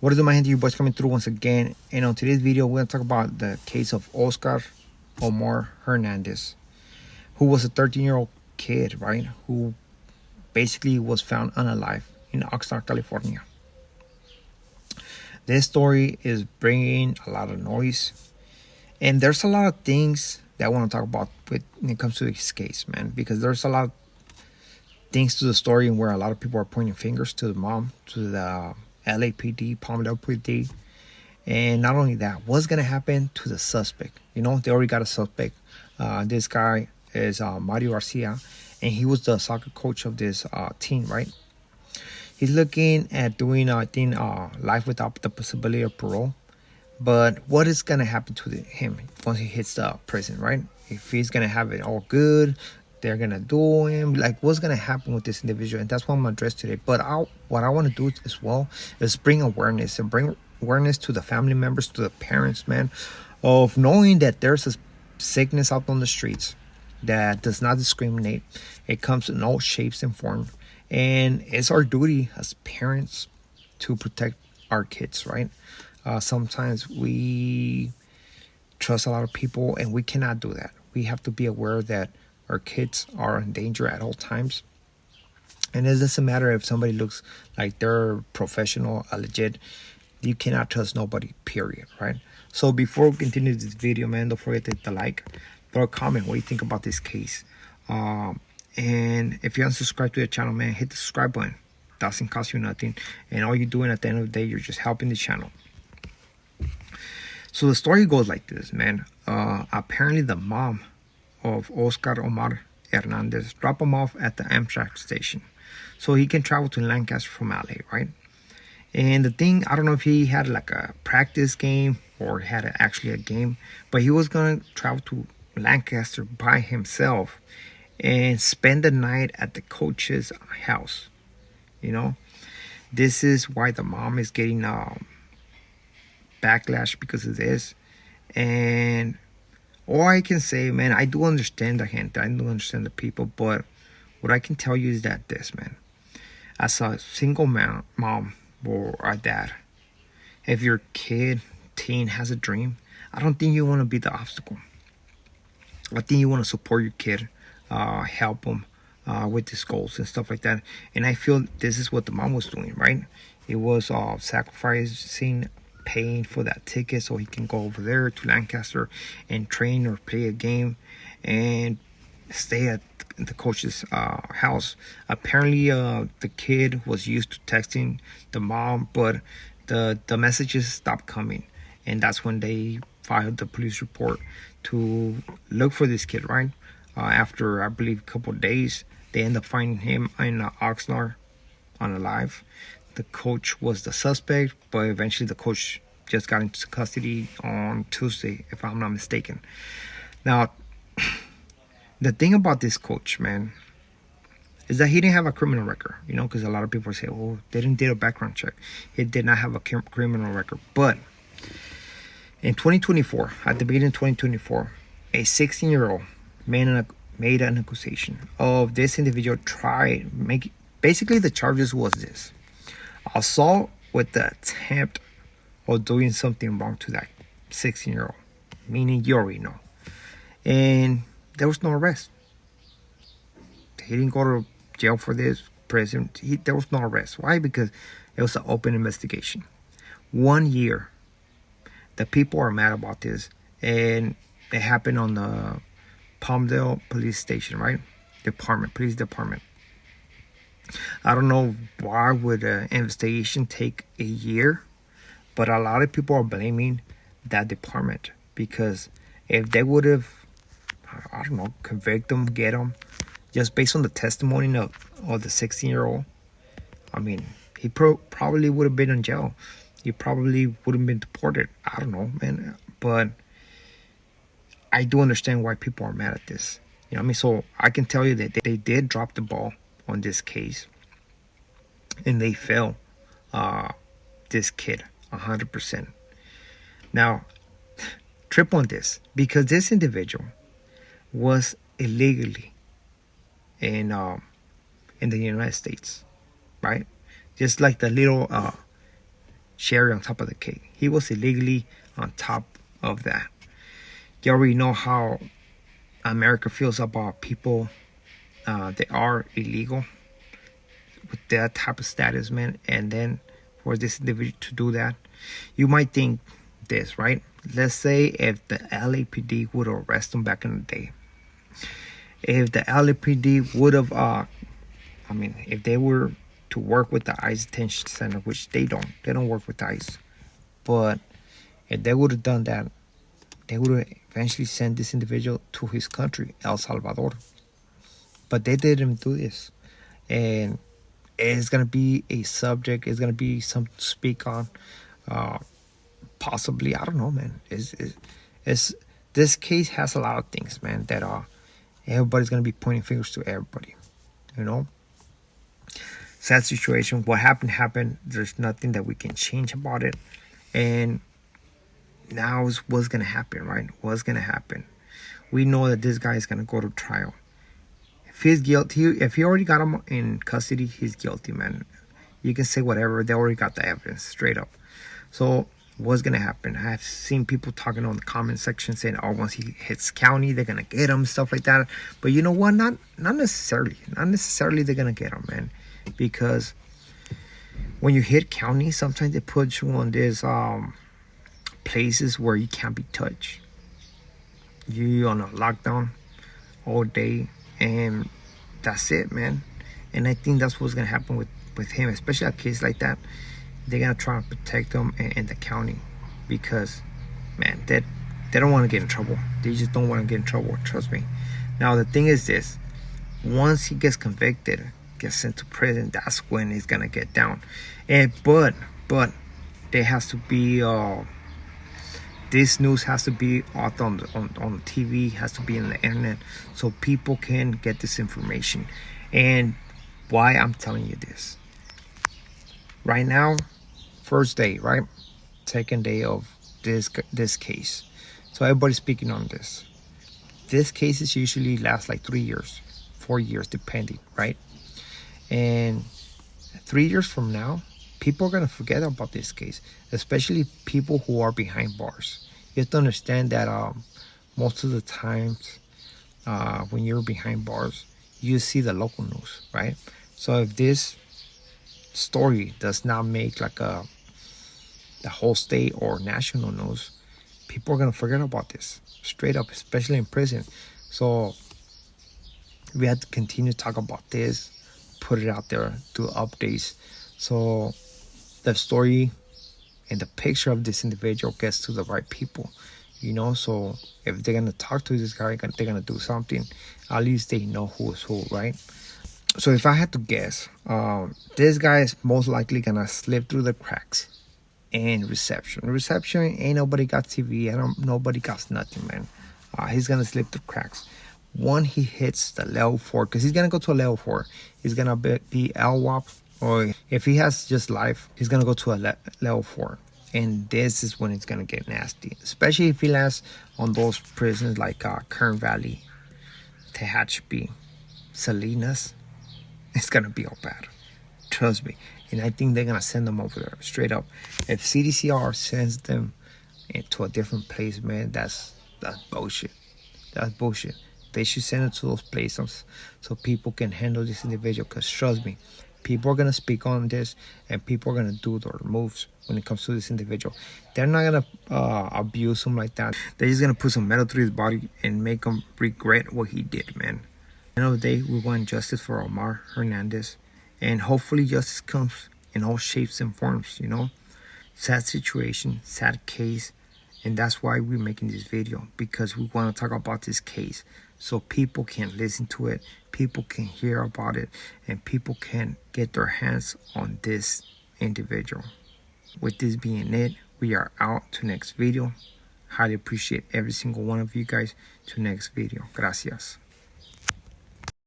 What is up, my hand? Your boys coming through once again. And on today's video, we're going to talk about the case of Omar Hernández, who was a 13-year-old kid, right? Who basically was found unalive in Oxnard, California. This story is bringing a lot of noise. And there's a lot of things that I want to talk about when it comes to this case, man. Because there's a lot of things to the story where a lot of people are pointing fingers to the mom, to the LAPD, Palmdale PD. And not only that, what's going to happen to the suspect? You know, they already got a suspect. This guy is Mario Garcia, and he was the soccer coach of this team, right? He's looking at doing, I think, life without the possibility of parole. But what is going to happen to him once he hits the prison, right? If he's going to have it all good, they're going to do him. Like, what's going to happen with this individual? And that's what I'm going to address today. But what I want to do as well is bring awareness to the family members, to the parents, man, of knowing that there's a sickness out on the streets that does not discriminate. It comes in all shapes and forms. And it's our duty as parents to protect our kids, right? Sometimes we trust a lot of people, and we cannot do that. We have to be aware that our kids are in danger at all times. And it doesn't matter if somebody looks like they're professional, legit. You cannot trust nobody, period, right? So before we continue this video, man, don't forget to hit the like, throw a comment. What do you think about this case? And if you haven't subscribed to the channel, man, hit the subscribe button. Doesn't cost you nothing. And all you're doing at the end of the day, you're just helping the channel. So the story goes like this, man. Apparently the mom of Omar Hernández dropped him off at the Amtrak station so he can travel to Lancaster from LA, right? And the thing, I don't know if he had like a practice game or had actually a game, but he was going to travel to Lancaster by himself and spend the night at the coach's house. You know, this is why the mom is getting backlash because of this. And all I can say, man, I do understand the gente, I do understand the people, but what I can tell you is that this, man, as a single mom or a dad, if your teen has a dream, I don't think you want to be the obstacle. I think you want to support your kid, help them with his goals and stuff like that. And I feel this is what the mom was doing, right? It was sacrificing, paying for that ticket so he can go over there to Lancaster and train or play a game and stay at the coach's house. Apparently the kid was used to texting the mom, but the messages stopped coming, and that's when they filed the police report to look for this kid, right? After, I believe, a couple of days, they end up finding him in Oxnard unalive. The coach was the suspect, but eventually the coach just got into custody on Tuesday, if I'm not mistaken. Now, the thing about this coach, man, is that he didn't have a criminal record, you know, because a lot of people say, oh, they didn't do a background check. He did not have a criminal record. But in 2024, at the beginning of 2024, a 16-year-old made an accusation of this individual basically the charges was this: assault with the attempt of doing something wrong to that 16-year-old, meaning you already know. And there was no arrest. He didn't go to jail for this, prison. There was no arrest. Why? Because it was an open investigation. 1 year. The people are mad about this, and it happened on the Palmdale police station, right? Police department. I don't know why would an investigation take a year, but a lot of people are blaming that department, because if they would have, I don't know, convict them, get them, just based on the testimony of the 16-year-old, I mean, he probably would have been in jail. He probably would have been deported. I don't know, man. But I do understand why people are mad at this. You know what I mean? So I can tell you that they did drop the ball on this case, and they failed this kid 100%. Now, trip on this, because this individual was illegally in the United States, right? Just like the little cherry on top of the cake. He was illegally on top of that. You already know how America feels about people that are illegal with that type of status, man. And then for this individual to do that, you might think this, right? Let's say if the LAPD would arrest him back in the day, if the LAPD would have, if they were to work with the ICE detention center, which they don't work with ICE, but if they would have done that, they would have eventually sent this individual to his country, El Salvador. But they didn't do this, and it's gonna be a subject. It's gonna be something to speak on. Possibly, I don't know, man. It's this case has a lot of things, man, that everybody's gonna be pointing fingers to everybody. You know, sad situation. What happened. There's nothing that we can change about it, and now is what's gonna happen, right? What's gonna happen? We know that this guy is gonna go to trial. If he's guilty, if he already got him in custody, he's guilty, man. You can say whatever. They already got the evidence, straight up. So what's gonna happen? I've seen people talking on the comment section saying, "Oh, once he hits county, they're gonna get him," stuff like that. But you know what? Not necessarily. Not necessarily they're gonna get him, man. Because when you hit county, sometimes they put you on these places where you can't be touched. You on a lockdown all day, and that's it, man. And I think that's what's gonna happen with him, especially a case like that. They're gonna try and protect him in the county, because, man, they don't want to get in trouble. They just don't want to get in trouble. Trust me. Now the thing is this: once he gets convicted, gets sent to prison, that's when he's gonna get down. And but there has to be this news has to be out on TV, has to be on the internet, so people can get this information. And why I'm telling you this right now, first day, right? Second day of this case. So everybody's speaking on this. This case is usually lasts like 3 years, 4 years, depending, right? And 3 years from now, people are going to forget about this case, especially people who are behind bars. You have to understand that most of the times when you're behind bars, you see the local news, right? So if this story does not make like the whole state or national news, people are going to forget about this, straight up, especially in prison. So we have to continue to talk about this, put it out there, do updates, so the story and the picture of this individual gets to the right people, you know. So if they're gonna talk to this guy, they're gonna do something, at least they know who is who, right? So if I had to guess, this guy is most likely gonna slip through the cracks in reception. Ain't nobody got TV, nobody got nothing, man. He's gonna slip through cracks. When he hits the level 4, because he's gonna go to a level 4, he's gonna be LWAP, or if he has just life, he's gonna go to a level 4, and this is when it's gonna get nasty, especially if he lands on those prisons like Kern Valley, Tehachapi, Salinas. It's gonna be all bad, trust me. And I think they're gonna send them over there straight up. If CDCR sends them into a different place, man, that's bullshit. That's bullshit. They should send it to those places so people can handle this individual. Because trust me, people are going to speak on this, and people are going to do their moves when it comes to this individual. They're not going to abuse him like that. They're just going to put some metal through his body and make him regret what he did, man. At the end of the day, we want justice for Omar Hernández. And hopefully justice comes in all shapes and forms, you know. Sad situation, sad case. And that's why we're making this video, because we want to talk about this case so people can listen to it, people can hear about it, and people can get their hands on this individual. With this being it, we are out to next video. Highly appreciate every single one of you guys. To next video. Gracias.